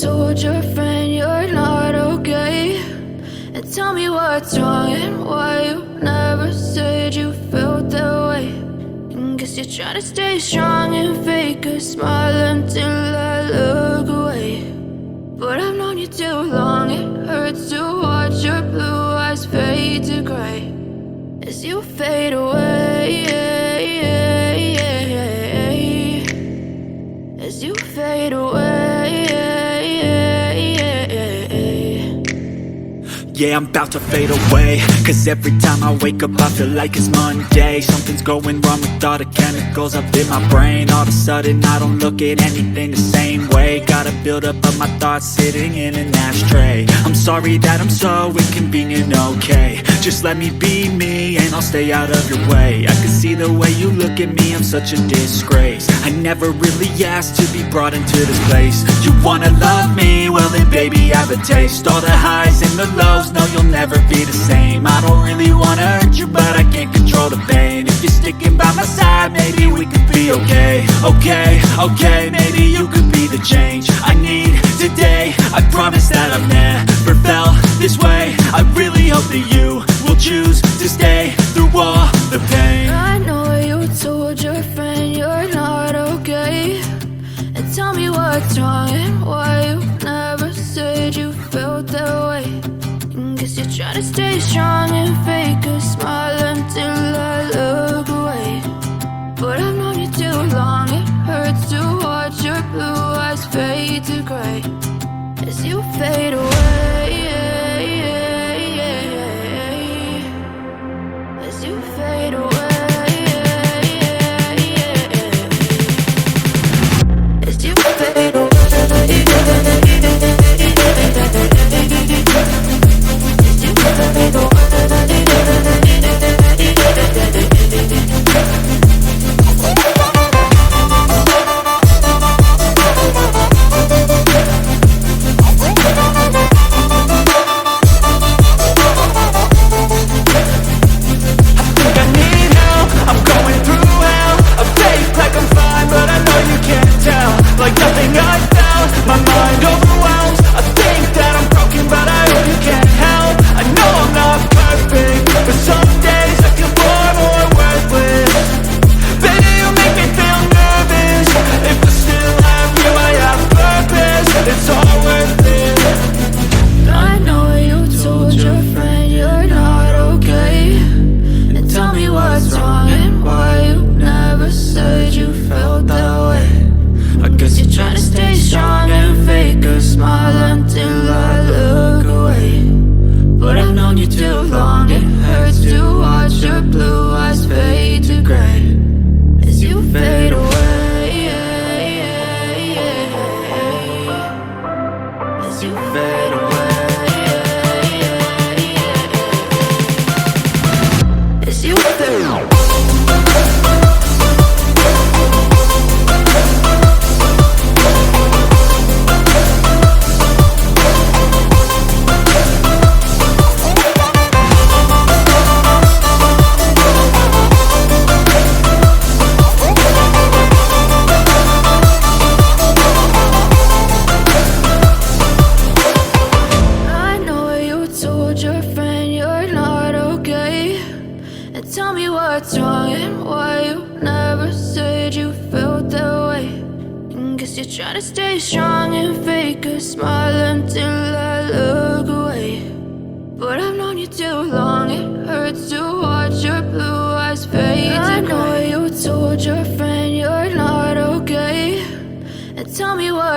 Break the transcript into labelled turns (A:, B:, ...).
A: told your friend you're not okay, and tell me what's wrong and why you never said you felt that way. And guess you're trying to stay strong and fake a smile until I look away. But I've known you too long, it hurts to watch your blue eyes fade to gray as you fade away, as you fade away.
B: Yeah, I'm about to fade away, cause every time I wake up I feel like it's Monday. Something's going wrong with all the chemicals up in my brain. All of a sudden I don't look at anything the same way. Got a buildup of my thoughts sitting in an ashtray. I'm sorry that I'm so inconvenient, okay. Just let me be me and I'll stay out of your way. I can see the way you look at me, I'm such a disgrace. I never really asked to be brought into this place. You wanna love me? Well then baby I have a taste. All the highs and the lows, no you'll never be the same. I don't really wanna hurt you but I can't control the pain. If you're sticking by my side maybe we could be okay. Okay, maybe you could be the change I need today. I promise that I've never felt this way. I really hope that you will choose to stay through all the pain.
A: I know you told your friend you're not okay, and tell me what's wrong and why you never said you felt that way. And guess you're trying to stay strong and fake a smile until I look away. But I've known you too long, it hurts to watch your blue eyes fade to gray as you fade away, as you fade away, as you fade away.
B: Like nothing I felt, my mind overwhelms. I think that I'm broken, but I hope you can't help. I know I'm not perfect, but some days I feel far more worthless. Baby, you make me feel nervous. If I still have you, I have purpose. It's all worth it.
A: I know you told your friend you're not okay, and tell me what's wrong and why you never said you felt that way. I guess you're trying to stay strong and fake a smile until I look away. But I've known you too long, it hurts to watch your blue eyes fade to gray as you fade away, as you fade away, as you fade away. Your friend you're not okay, and tell me what's wrong and why you never said you felt that way. And guess you're trying to stay strong and fake a smile until I look away. But I've known you too long, it hurts to watch your blue eyes fade to gray. I know you told your friend you're not okay, and tell me what